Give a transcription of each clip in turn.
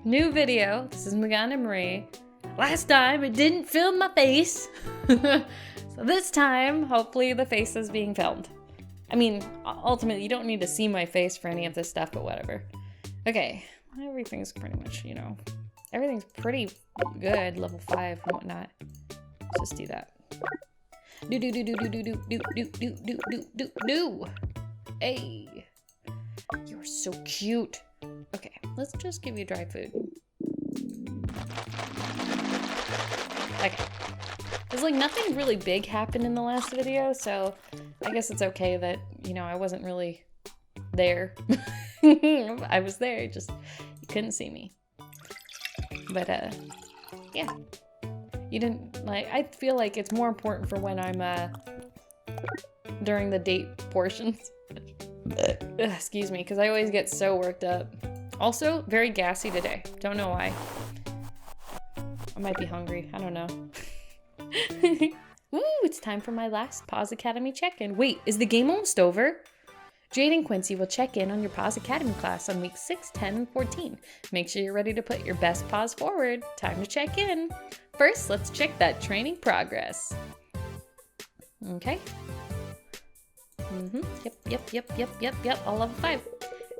new video. This is Maganda Marie. Last time it didn't film my face. So this time, hopefully the face is being filmed. I mean, ultimately you don't need to see my face for any of this stuff, but whatever. Okay, everything's pretty much, everything's pretty good, level 5 and whatnot. Let's just do that. Do. Hey, you're so cute. Okay, let's just give you dry food. Okay. There's like nothing really big happened in the last video, so I guess it's okay that, I wasn't really there. I was there, just you couldn't see me. But yeah. You didn't I feel like it's more important for when I'm during the date portions. Excuse me, because I always get so worked up. Also, very gassy today. Don't know why. I might be hungry. I don't know. Woo, it's time for my last Paws Academy check-in. Wait, is the game almost over? Jade and Quincy will check in on your Paws Academy class on weeks 6, 10, and 14. Make sure you're ready to put your best paws forward. Time to check in. First, let's check that training progress. Okay. Yep, all level 5.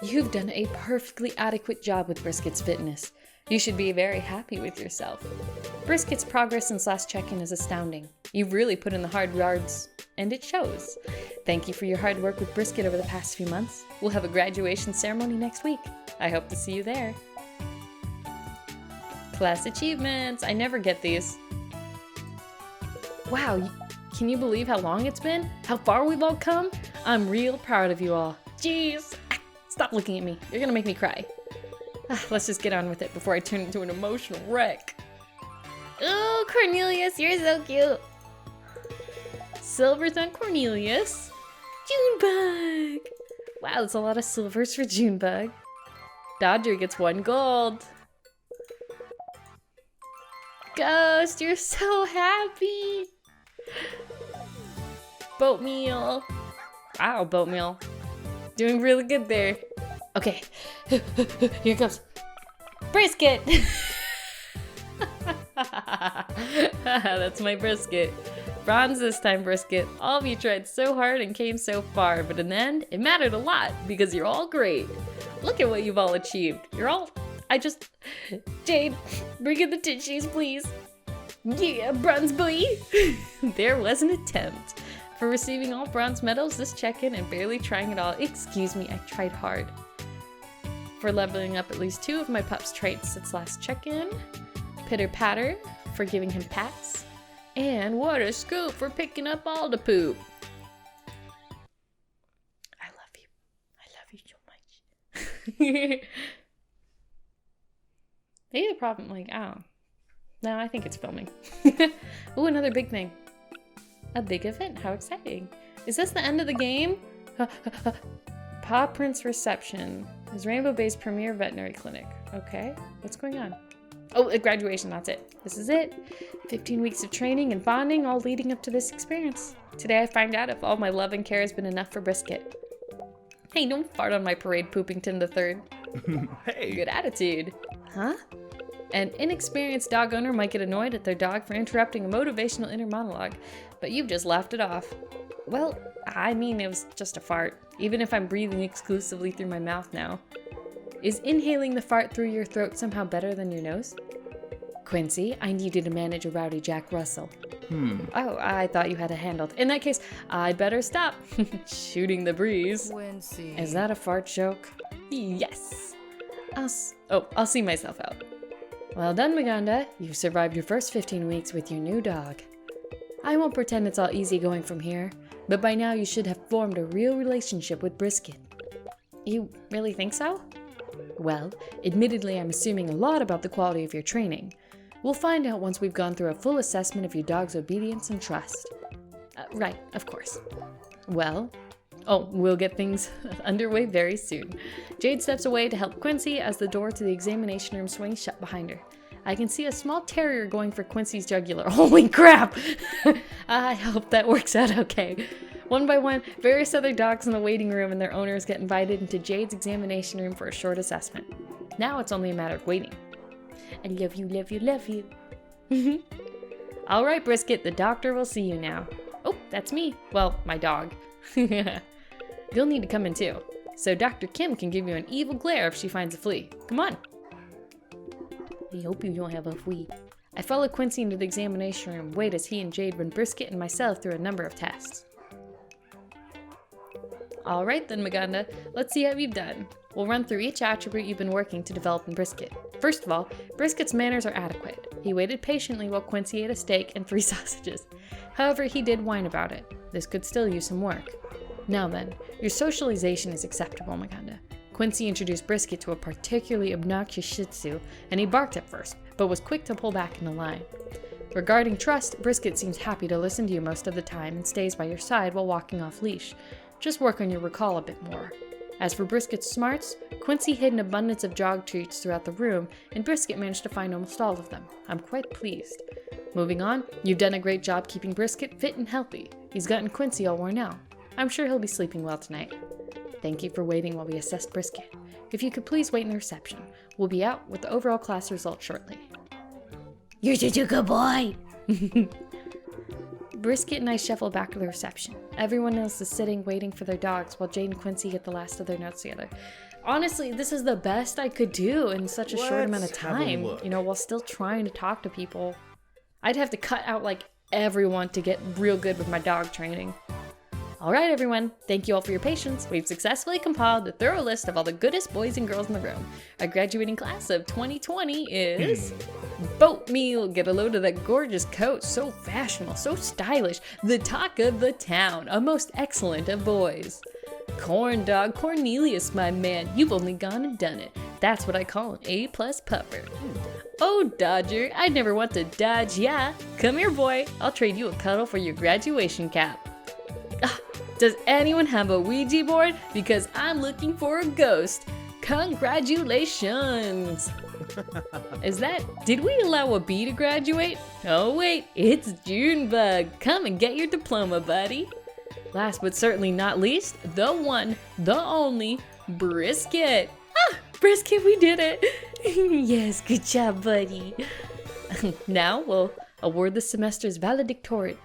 You've done a perfectly adequate job with Brisket's fitness. You should be very happy with yourself. Brisket's progress since last check-in is astounding. You've really put in the hard yards, and it shows. Thank you for your hard work with Brisket over the past few months. We'll have a graduation ceremony next week. I hope to see you there. Class achievements. I never get these. Wow, can you believe how long it's been? How far we've all come? I'm real proud of you all. Jeez. Stop looking at me. You're gonna make me cry. Let's just get on with it before I turn into an emotional wreck. Oh, Cornelius, you're so cute. Silvers on Cornelius. Junebug. Wow, that's a lot of silvers for Junebug. Dodger gets 1 gold. Ghost, you're so happy. Boatmeal. Wow, Boatmeal. Doing really good there. Okay, here comes Brisket. That's my Brisket. Bronze this time, Brisket. All of you tried so hard and came so far, but in the end, it mattered a lot because you're all great. Look at what you've all achieved. Jade, bring in the tissues, please. Yeah, bronze boy. There was an attempt. For receiving all bronze medals this check-in and barely trying it all. Excuse me, I tried hard. For leveling up at least 2 of my pup's traits since last check-in. Pitter Patter for giving him pats. And what a scoop for picking up all the poop. I love you. I love you so much. Maybe the problem, no, I think it's filming. Ooh, another big thing. A big event, how exciting. Is this the end of the game? Paw Prince Reception is Rainbow Bay's premier veterinary clinic. Okay, what's going on? Oh, a graduation, that's it. This is it. 15 weeks of training and bonding, all leading up to this experience. Today I find out if all my love and care has been enough for Brisket. Hey, don't fart on my parade, Poopington III. Hey! Good attitude. Huh? An inexperienced dog owner might get annoyed at their dog for interrupting a motivational inner monologue, but you've just laughed it off. Well, I mean, it was just a fart, even if I'm breathing exclusively through my mouth now. Is inhaling the fart through your throat somehow better than your nose? Quincy, I need you to manage a rowdy Jack Russell. Oh, I thought you had it handled. In that case, I'd better stop. Shooting the breeze. Quincy. Is that a fart joke? Yes. I'll see myself out. Well done, Maganda. You've survived your first 15 weeks with your new dog. I won't pretend it's all easy going from here, but by now you should have formed a real relationship with Brisket. You really think so? Well, admittedly, I'm assuming a lot about the quality of your training. We'll find out once we've gone through a full assessment of your dog's obedience and trust. Right, of course. Well, we'll get things underway very soon. Jade steps away to help Quincy as the door to the examination room swings shut behind her. I can see a small terrier going for Quincy's jugular. Holy crap! I hope that works out okay. One by one, various other dogs in the waiting room and their owners get invited into Jade's examination room for a short assessment. Now it's only a matter of waiting. I love you, love you, love you. All right, Brisket, the doctor will see you now. Oh, that's me. Well, my dog. You'll need to come in too, so Dr. Kim can give you an evil glare if she finds a flea. Come on. I hope you don't have a flea. I followed Quincy into the examination room, wait as he and Jade run Brisket and myself through a number of tests. All right then, Maganda, let's see how you've done. We'll run through each attribute you've been working to develop in Brisket. First of all, Brisket's manners are adequate. He waited patiently while Quincy ate a steak and 3 sausages. However, he did whine about it. This could still use some work. Now then, your socialization is acceptable, Maganda. Quincy introduced Brisket to a particularly obnoxious Shih Tzu, and he barked at first, but was quick to pull back into line. Regarding trust, Brisket seems happy to listen to you most of the time and stays by your side while walking off leash. Just work on your recall a bit more. As for Brisket's smarts, Quincy hid an abundance of dog treats throughout the room, and Brisket managed to find almost all of them. I'm quite pleased. Moving on, you've done a great job keeping Brisket fit and healthy. He's gotten Quincy all worn out. I'm sure he'll be sleeping well tonight. Thank you for waiting while we assessed Brisket. If you could please wait in the reception. We'll be out with the overall class results shortly. You're such a good boy! Brisket and I shuffle back to the reception. Everyone else is sitting waiting for their dogs while Jade and Quincy get the last of their notes together. Honestly, this is the best I could do in such a short amount of time, while still trying to talk to people. I'd have to cut out everyone to get real good with my dog training. Alright everyone, thank you all for your patience. We've successfully compiled a thorough list of all the goodest boys and girls in the room. Our graduating class of 2020 is... Boatmeal, get a load of that gorgeous coat, so fashionable, so stylish, the talk of the town, a most excellent of boys. Corn Dog Cornelius, my man, you've only gone and done it. That's what I call an A+ pupper. Oh, Dodger, I'd never want to dodge ya. Come here, boy, I'll trade you a cuddle for your graduation cap. Does anyone have a Ouija board? Because I'm looking for a ghost. Congratulations! Did we allow a bee to graduate? Oh wait, it's Junebug. Come and get your diploma, buddy. Last but certainly not least, the one, the only, Brisket. Brisket, we did it. Yes, good job, buddy. Now we'll award the semester's valedictorian.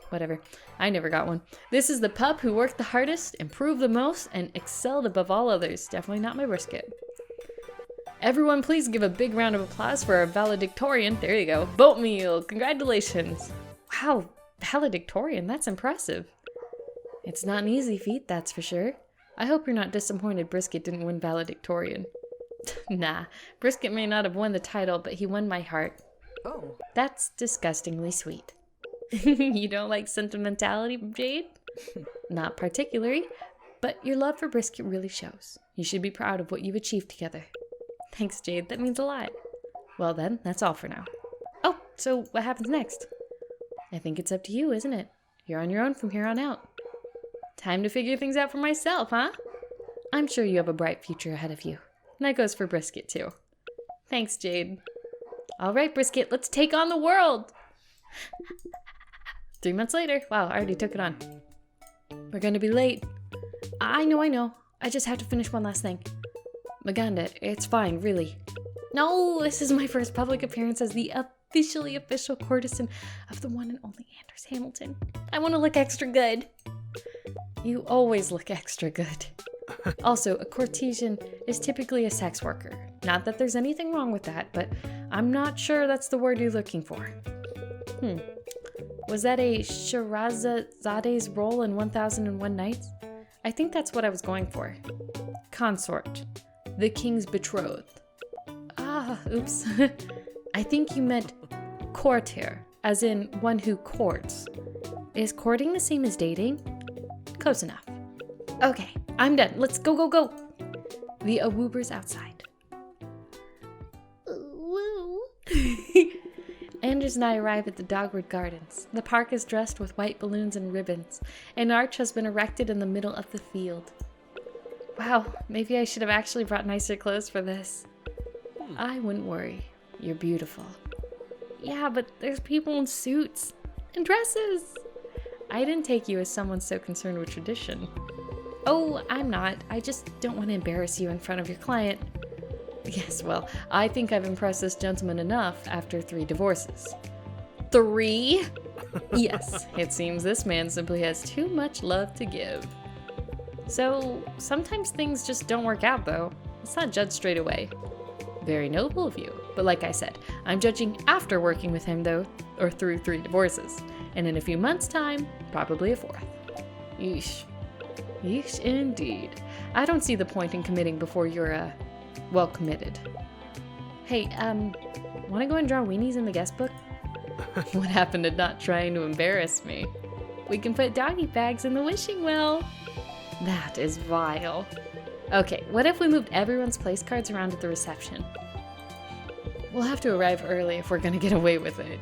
Whatever. I never got one. This is the pup who worked the hardest, improved the most, and excelled above all others. Definitely not my Brisket. Everyone, please give a big round of applause for our valedictorian. There you go. Boatmeal. Congratulations. Wow, valedictorian. That's impressive. It's not an easy feat, that's for sure. I hope you're not disappointed Brisket didn't win valedictorian. Nah, Brisket may not have won the title, but he won my heart. Oh. That's disgustingly sweet. You don't like sentimentality, Jade? Not particularly, but your love for Brisket really shows. You should be proud of what you've achieved together. Thanks, Jade. That means a lot. Well then, that's all for now. Oh, so what happens next? I think it's up to you, isn't it? You're on your own from here on out. Time to figure things out for myself, huh? I'm sure you have a bright future ahead of you. And that goes for Brisket, too. Thanks, Jade. All right, Brisket, let's take on the world! 3 months later. Wow, I already took it on. We're gonna be late. I know. I just have to finish one last thing. Maganda, it's fine, really. No, this is my first public appearance as the official courtesan of the one and only Anders Hamilton. I want to look extra good. You always look extra good. Also, a courtesan is typically a sex worker. Not that there's anything wrong with that, but I'm not sure that's the word you're looking for. Was that a Shahrazade's role in 1001 Nights? I think that's what I was going for. Consort. The king's betrothed. Oops. I think you meant courtier, as in one who courts. Is courting the same as dating? Close enough. Okay, I'm done. Let's go. The awoober's outside. Woo. Anders and I arrive at the Dogwood Gardens. The park is dressed with white balloons and ribbons. An arch has been erected in the middle of the field. Wow, maybe I should have actually brought nicer clothes for this. I wouldn't worry. You're beautiful. Yeah, but there's people in suits and dresses. I didn't take you as someone so concerned with tradition. Oh, I'm not. I just don't want to embarrass you in front of your client. Yes, well, I think I've impressed this gentleman enough after 3 divorces. 3? Yes, it seems this man simply has too much love to give. So, sometimes things just don't work out though. Let's not judge straight away. Very noble of you. But like I said, I'm judging after working with him though, or through 3 divorces. And in a few months' time, probably a 4th. Yeesh. Yeesh indeed. I don't see the point in committing before you're, well committed. Hey, wanna go and draw weenies in the guest book? What happened to not trying to embarrass me? We can put doggy bags in the wishing well. That is vile. Okay, what if we moved everyone's place cards around at the reception? We'll have to arrive early if we're gonna get away with it.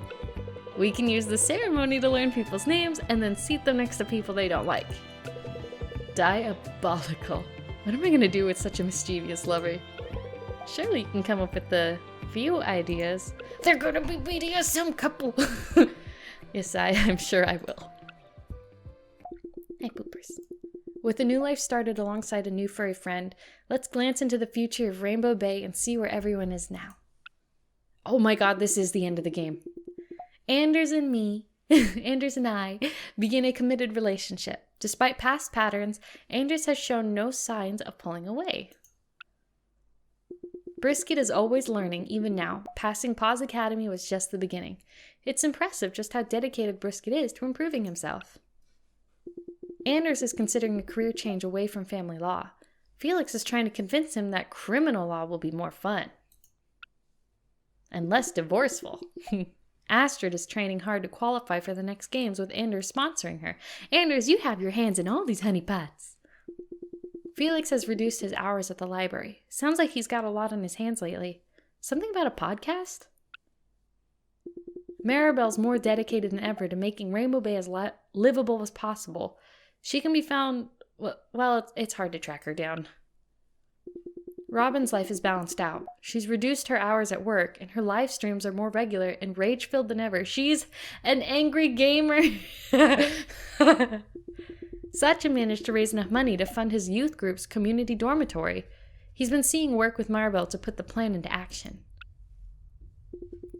We can use the ceremony to learn people's names and then seat them next to people they don't like. Diabolical. What am I gonna do with such a mischievous lover? Surely you can come up with a few ideas. They're gonna be beating us some couple. Yes, I'm sure I will. Hey, poopers. With a new life started alongside a new furry friend, let's glance into the future of Rainbow Bay and see where everyone is now. Oh my god, this is the end of the game. Anders and I begin a committed relationship. Despite past patterns, Anders has shown no signs of pulling away. Brisket is always learning, even now. Passing Paws Academy was just the beginning. It's impressive just how dedicated Brisket is to improving himself. Anders is considering a career change away from family law. Felix is trying to convince him that criminal law will be more fun. And less divorceful. Astrid is training hard to qualify for the next games with Anders sponsoring her. Anders, you have your hands in all these honey pots. Felix has reduced his hours at the library. Sounds like he's got a lot on his hands lately. Something about a podcast? Maribel's more dedicated than ever to making Rainbow Bay as livable as possible. She can be found... well, it's hard to track her down. Robin's life is balanced out. She's reduced her hours at work, and her live streams are more regular and rage-filled than ever. She's an angry gamer. Sacha managed to raise enough money to fund his youth group's community dormitory. He's been seeing work with Maribel to put the plan into action.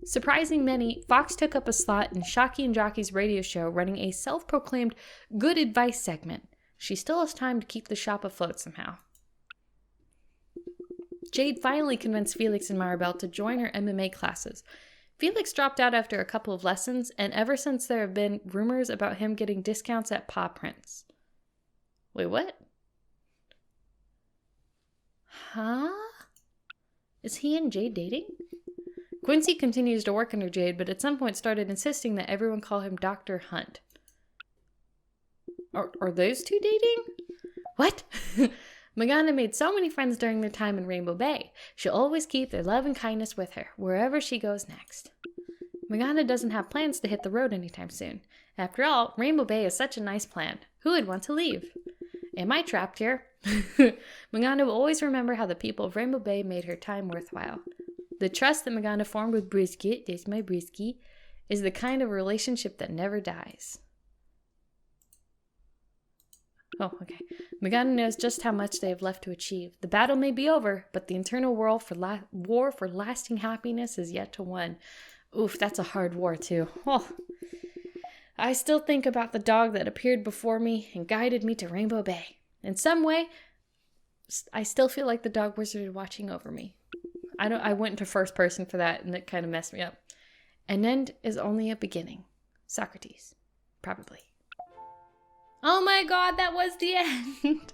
Surprising many, Fox took up a slot in Shocky and Jockey's radio show running a self-proclaimed good advice segment. She still has time to keep the shop afloat somehow. Jade finally convinced Felix and Maribel to join her MMA classes. Felix dropped out after a couple of lessons, and ever since there have been rumors about him getting discounts at Paw Prints. Wait, what? Huh? Is he and Jade dating? Quincy continues to work under Jade, but at some point started insisting that everyone call him Dr. Hunt. Are those two dating? What? Maganda made so many friends during their time in Rainbow Bay. She'll always keep their love and kindness with her, wherever she goes next. Maganda doesn't have plans to hit the road anytime soon. After all, Rainbow Bay is such a nice plan. Who would want to leave? Am I trapped here? Maganda will always remember how the people of Rainbow Bay made her time worthwhile. The trust that Maganda formed with Brisket, there's my Brisky, is the kind of relationship that never dies. Oh, okay. Maganda knows just how much they have left to achieve. The battle may be over, but the internal war for lasting happiness is yet to win. Oof, that's a hard war, too. Oh. I still think about the dog that appeared before me and guided me to Rainbow Bay. In some way, I still feel like the dog wizard is watching over me. I went into first person for that, and it kind of messed me up. An end is only a beginning. Socrates. Probably. Oh my god, that was the end.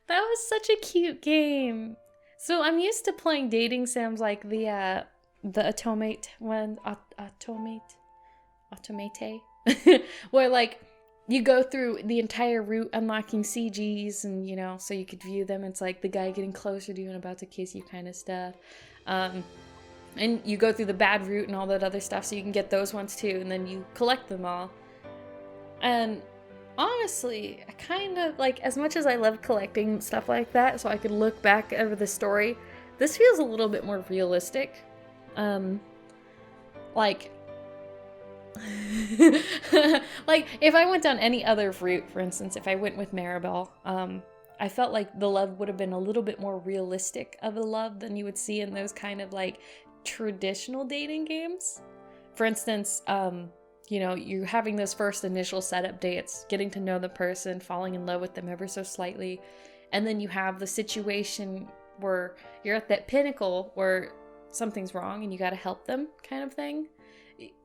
That was such a cute game. So I'm used to playing dating sims like the Automate one, Automate, where like you go through the entire route unlocking CGs and so you could view them. It's like the guy getting closer to you and about to kiss you kind of stuff. And you go through the bad route and all that other stuff so you can get those ones too, and then you collect them all. And honestly, I kind of, like, as much as I love collecting stuff like that so I could look back over the story, this feels a little bit more realistic. Like, like, if I went down any other route, for instance, if I went with Maribel, I felt like the love would have been a little bit more realistic of a love than you would see in those kind of like traditional dating games. For instance, you know, you're having those first initial setup dates, getting to know the person, falling in love with them ever so slightly, and then you have the situation where you're at that pinnacle where something's wrong and you got to help them kind of thing.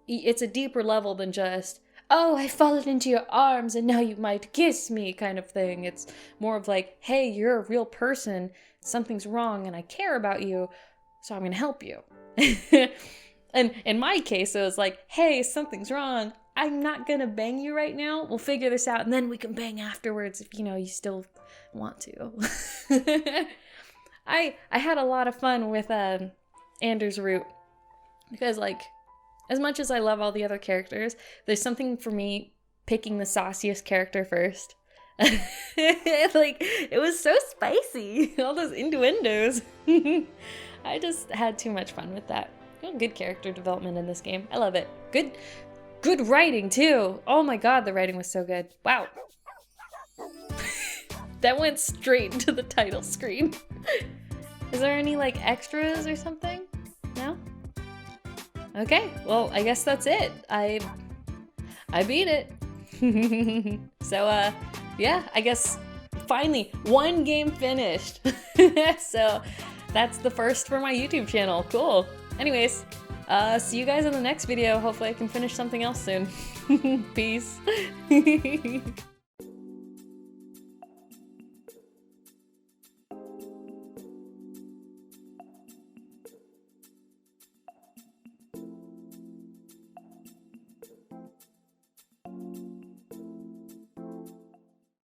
It's a deeper level than just, oh, I've fallen into your arms and now you might kiss me kind of thing. It's more of like, hey, you're a real person, something's wrong and I care about you, so I'm gonna help you. And in my case, it was like, hey, something's wrong, I'm not gonna bang you right now, we'll figure this out and then we can bang afterwards if, you know, you still want to. I had a lot of fun with Anders Root, because like, as much as I love all the other characters, there's something for me picking the sauciest character first. Like, it was so spicy, all those innuendos. I just had too much fun with that. Good character development in this game. I love it. Good writing too. Oh my god, the writing was so good. Wow. That went straight into the title screen. Is there any like extras or something? No? Okay, well, I guess that's it. I beat it. So, yeah, I guess finally one game finished. So that's the first for my YouTube channel. Cool. Anyways, see you guys in the next video. Hopefully I can finish something else soon. Peace.